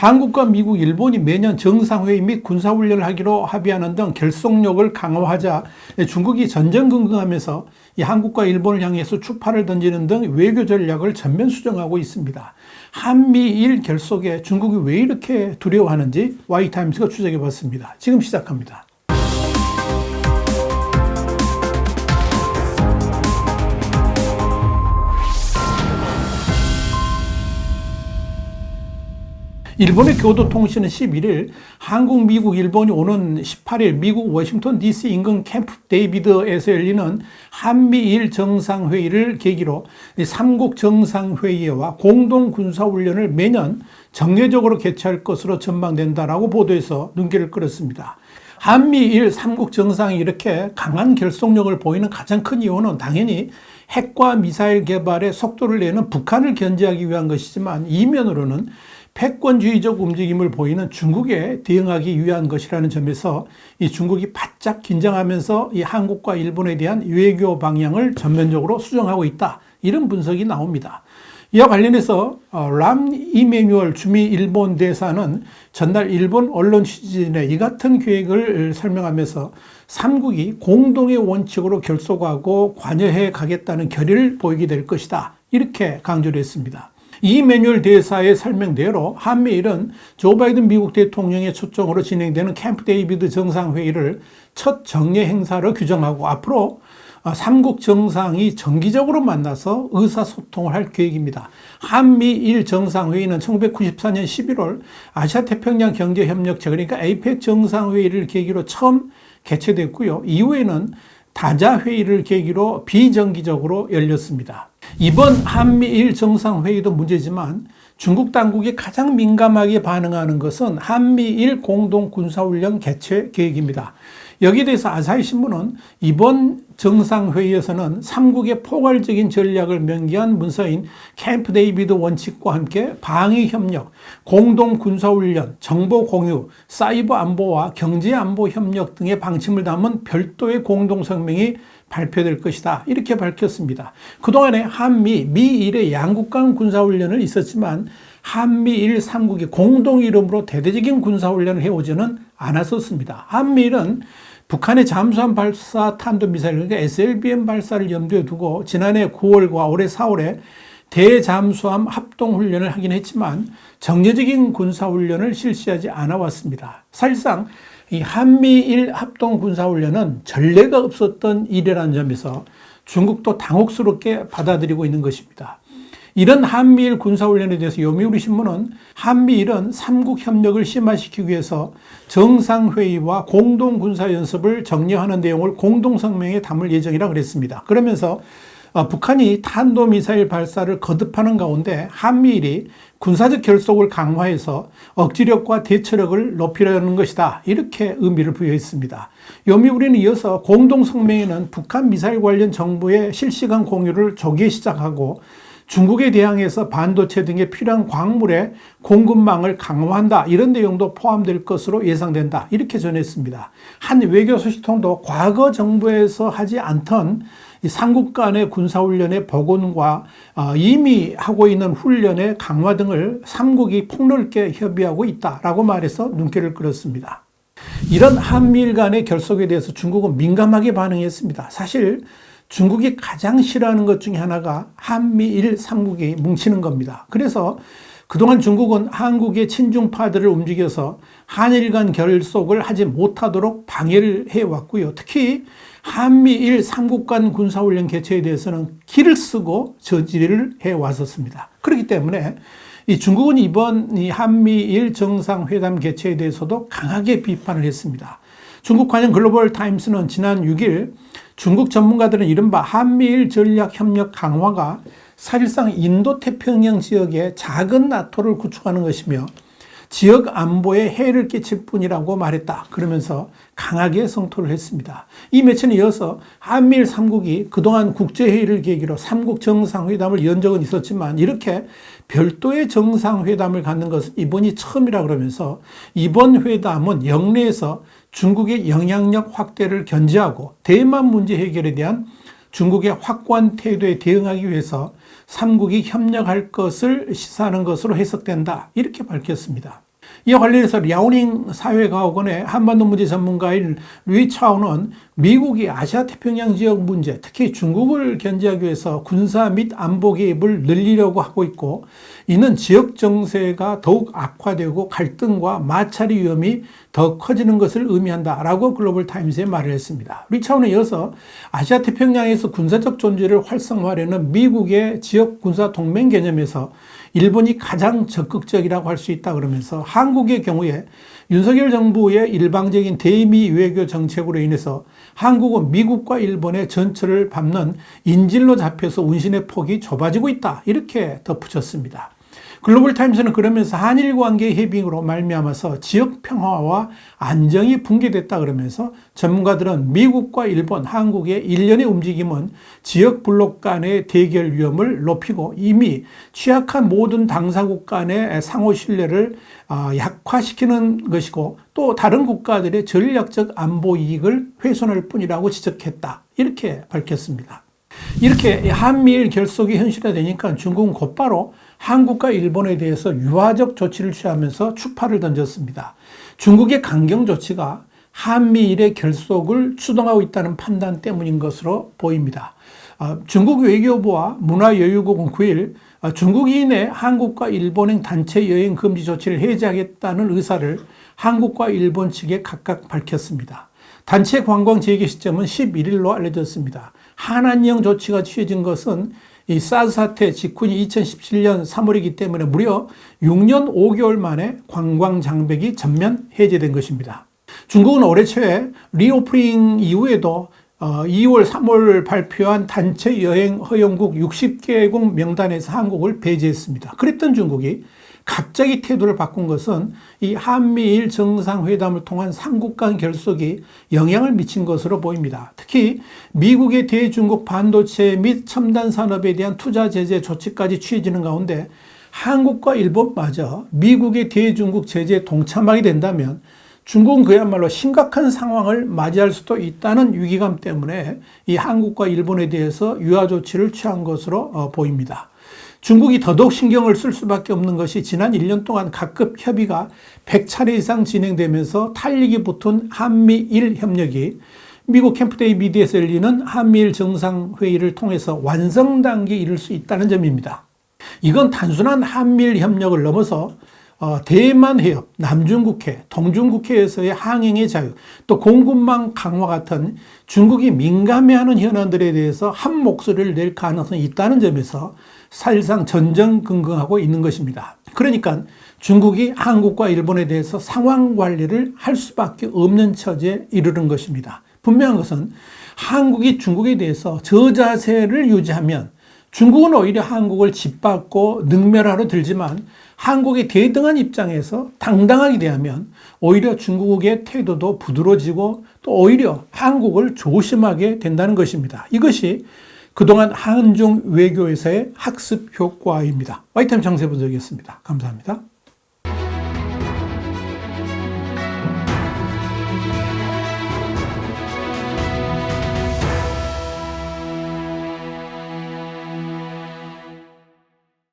한국과 미국, 일본이 매년 정상회의 및 군사훈련을 하기로 합의하는 등 결속력을 강화하자 중국이 전전긍긍하면서 이 한국과 일본을 향해서 추파를 던지는 등 외교 전략을 전면 수정하고 있습니다. 한미일 결속에 중국이 왜 이렇게 두려워하는지 Y타임스가 추적해 봤습니다. 지금 시작합니다. 일본의 교도통신은 11일 한국, 미국, 일본이 오는 18일 미국 워싱턴 DC 인근 캠프 데이비드에서 열리는 한미일 정상회의를 계기로 삼국 정상회의와 공동군사훈련을 매년 정례적으로 개최할 것으로 전망된다라고 보도해서 눈길을 끌었습니다. 한미일 삼국 정상이 이렇게 강한 결속력을 보이는 가장 큰 이유는 당연히 핵과 미사일 개발에 속도를 내는 북한을 견제하기 위한 것이지만 이면으로는 패권주의적 움직임을 보이는 중국에 대응하기 위한 것이라는 점에서 이 중국이 바짝 긴장하면서 이 한국과 일본에 대한 외교 방향을 전면적으로 수정하고 있다. 이런 분석이 나옵니다. 이와 관련해서 람 이메뉴얼 주미 일본 대사는 전날 일본 언론 취재진에 이 같은 계획을 설명하면서 삼국이 공동의 원칙으로 결속하고 관여해 가겠다는 결의를 보이게 될 것이다. 이렇게 강조를 했습니다. 이메뉴얼 대사의 설명대로 한미일은 조 바이든 미국 대통령의 초청으로 진행되는 캠프 데이비드 정상회의를 첫 정례 행사로 규정하고 앞으로 삼국 정상이 정기적으로 만나서 의사소통을 할 계획입니다. 한미일 정상회의는 1994년 11월 아시아태평양 경제협력체 그러니까 APEC 정상회의를 계기로 처음 개최됐고요. 이후에는 다자회의를 계기로 비정기적으로 열렸습니다. 이번 한미일 정상회의도 문제지만 중국 당국이 가장 민감하게 반응하는 것은 한미일 공동군사훈련 개최 계획입니다. 여기에 대해서 아사히 신문은 이번 정상회의에서는 삼국의 포괄적인 전략을 명기한 문서인 캠프 데이비드 원칙과 함께 방위협력, 공동군사훈련, 정보공유, 사이버 안보와 경제안보 협력 등의 방침을 담은 별도의 공동성명이 발표될 것이다. 이렇게 밝혔습니다. 그동안에 한미, 미일의 양국 간 군사훈련을 있었지만 한미일 3국이 공동 이름으로 대대적인 군사훈련을 해오지는 않았었습니다. 한미일은 북한의 잠수함 발사 탄도미사일 그러니까 SLBM 발사를 염두에 두고 지난해 9월과 올해 4월에 대잠수함 합동훈련을 하긴 했지만 정례적인 군사훈련을 실시하지 않아 왔습니다. 사실상 이 한미일 합동군사훈련은 전례가 없었던 일이라는 점에서 중국도 당혹스럽게 받아들이고 있는 것입니다. 이런 한미일 군사훈련에 대해서 요미우리 신문은 한미일은 삼국 협력을 심화시키기 위해서 정상회의와 공동군사연습을 정례하는 내용을 공동성명에 담을 예정이라고 그랬습니다. 그러면서 북한이 탄도미사일 발사를 거듭하는 가운데 한미일이 군사적 결속을 강화해서 억지력과 대처력을 높이려는 것이다. 이렇게 의미를 부여했습니다. 요미우리는 이어서 공동성명에는 북한 미사일 관련 정보의 실시간 공유를 조기에 시작하고 중국에 대항해서 반도체 등에 필요한 광물의 공급망을 강화한다. 이런 내용도 포함될 것으로 예상된다. 이렇게 전했습니다. 한 외교 소식통도 과거 정부에서 하지 않던 이 삼국 간의 군사훈련의 복원과 이미 하고 있는 훈련의 강화 등을 삼국이 폭넓게 협의하고 있다라고 말해서 눈길을 끌었습니다. 이런 한미일 간의 결속에 대해서 중국은 민감하게 반응했습니다. 사실 중국이 가장 싫어하는 것 중에 하나가 한미일 3국이 뭉치는 겁니다. 그래서 그동안 중국은 한국의 친중파들을 움직여서 한일 간 결속을 하지 못하도록 방해를 해왔고요. 특히 한미일 3국 간 군사훈련 개최에 대해서는 기를 쓰고 저지를 해왔었습니다. 그렇기 때문에 이 중국은 이번 이 한미일 정상회담 개최에 대해서도 강하게 비판을 했습니다. 중국 관영 글로벌 타임스는 지난 6일 중국 전문가들은 이른바 한미일 전략 협력 강화가 사실상 인도태평양 지역에 작은 나토를 구축하는 것이며 지역 안보에 해를 끼칠 뿐이라고 말했다. 그러면서 강하게 성토를 했습니다. 이 매체는 이어서 한미일 3국이 그동안 국제회의를 계기로 3국 정상회담을 연 적은 있었지만 이렇게 별도의 정상회담을 갖는 것은 이번이 처음이라 그러면서 이번 회담은 영내에서 중국의 영향력 확대를 견제하고 대만 문제 해결에 대한 중국의 확고한 태도에 대응하기 위해서 3국이 협력할 것을 시사하는 것으로 해석된다. 이렇게 밝혔습니다. 이와 관련해서 랴오닝 사회과학원의 한반도 문제 전문가인 루이 차오는 미국이 아시아 태평양 지역 문제, 특히 중국을 견제하기 위해서 군사 및 안보 개입을 늘리려고 하고 있고, 이는 지역 정세가 더욱 악화되고 갈등과 마찰의 위험이 더 커지는 것을 의미한다라고 글로벌 타임스에 말을 했습니다. 루이 차오는 이어서 아시아 태평양에서 군사적 존재를 활성화하려는 미국의 지역 군사 동맹 개념에서 일본이 가장 적극적이라고 할 수 있다 그러면서, 한국의 경우에 윤석열 정부의 일방적인 대미 외교 정책으로 인해서 한국은 미국과 일본의 전철을 밟는 인질로 잡혀서 운신의 폭이 좁아지고 있다, 이렇게 덧붙였습니다. 글로벌 타임스는 그러면서 한일 관계 협의로 말미암아서 지역 평화와 안정이 붕괴됐다 그러면서, 전문가들은 미국과 일본, 한국의 일련의 움직임은 지역 블록 간의 대결 위험을 높이고 이미 취약한 모든 당사국 간의 상호 신뢰를 약화시키는 것이고, 또 다른 국가들의 전략적 안보 이익을 훼손할 뿐이라고 지적했다, 이렇게 밝혔습니다. 이렇게 한미일 결속이 현실화되니까 중국은 곧바로 한국과 일본에 대해서 유화적 조치를 취하면서 추파를 던졌습니다. 중국의 강경 조치가 한미일의 결속을 추동하고 있다는 판단 때문인 것으로 보입니다. 중국 외교부와 문화여유국은 9일 중국이 이내 한국과 일본행 단체 여행 금지 조치를 해제하겠다는 의사를 한국과 일본 측에 각각 밝혔습니다. 단체 관광 재개 시점은 11일로 알려졌습니다. 한안령 조치가 취해진 것은 이 사드 사태 직후인 2017년 3월이기 때문에 무려 6년 5개월 만에 관광 장벽이 전면 해제된 것입니다. 중국은 올해 초에 리오프닝 이후에도 2월, 3월 발표한 단체 여행 허용국 60개국 명단에서 한국을 배제했습니다. 그랬던 중국이 갑자기 태도를 바꾼 것은 이 한미일 정상회담을 통한 삼국 간 결속이 영향을 미친 것으로 보입니다. 특히 미국의 대중국 반도체 및 첨단 산업에 대한 투자 제재 조치까지 취해지는 가운데 한국과 일본마저 미국의 대중국 제재에 동참하게 된다면 중국은 그야말로 심각한 상황을 맞이할 수도 있다는 위기감 때문에 이 한국과 일본에 대해서 유화 조치를 취한 것으로 보입니다. 중국이 더더욱 신경을 쓸 수밖에 없는 것이 지난 1년 동안 각급 협의가 100차례 이상 진행되면서 탄력이 붙은 한미일 협력이 미국 캠프 데이비드에서 열리는 한미일 정상회의를 통해서 완성 단계에 이를 수 있다는 점입니다. 이건 단순한 한미일 협력을 넘어서 대만 해협, 남중국해, 동중국해에서의 항행의 자유, 또 공급망 강화 같은 중국이 민감해하는 현안들에 대해서 한 목소리를 낼 가능성이 있다는 점에서 사실상 전전긍긍하고 있는 것입니다. 그러니까 중국이 한국과 일본에 대해서 상황 관리를 할 수밖에 없는 처지에 이르는 것입니다. 분명한 것은 한국이 중국에 대해서 저자세를 유지하면 중국은 오히려 한국을 짓밟고 능멸하러 들지만, 한국이 대등한 입장에서 당당하게 대하면 오히려 중국의 태도도 부드러워지고 또 오히려 한국을 조심하게 된다는 것입니다. 이것이 그동안 한중 외교에서의 학습 효과입니다. YTN 정세분석이었습니다. 감사합니다.